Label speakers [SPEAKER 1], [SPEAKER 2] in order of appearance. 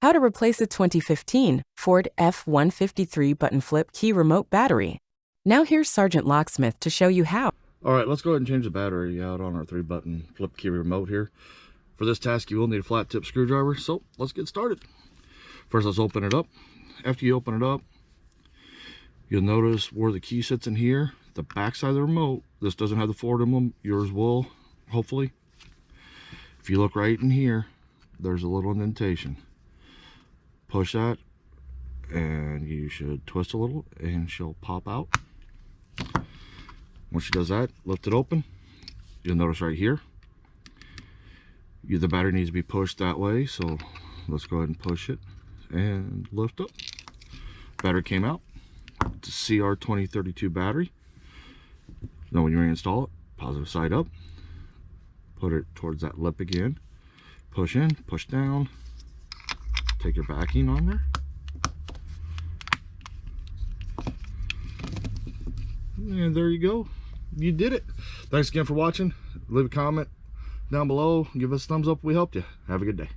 [SPEAKER 1] How to replace a 2015 Ford F-150 3-button flip key remote battery. Now here's Sergeant Locksmith to show you how.
[SPEAKER 2] Alright, let's go ahead and change the battery out on our 3-button flip key remote here. For this task you will need a flat tip screwdriver, so let's get started. First let's open it up. After you open it up, you'll notice where the key sits in here, the back side of the remote. This doesn't have the Ford emblem, yours will, hopefully. If you look right in here, there's a little indentation. Push that and you should twist a little and she'll pop out. Once she does that, lift it open. You'll notice right here, the battery needs to be pushed that way, so let's go ahead and push it and lift up. Battery came out. It's a CR2032 battery. Now when you reinstall it, positive side up, put it towards that lip again, push in, push down, take your backing on there, and there you go. You did it. Thanks again for watching. Leave a comment down below, give us a thumbs up if we helped you. Have a good day.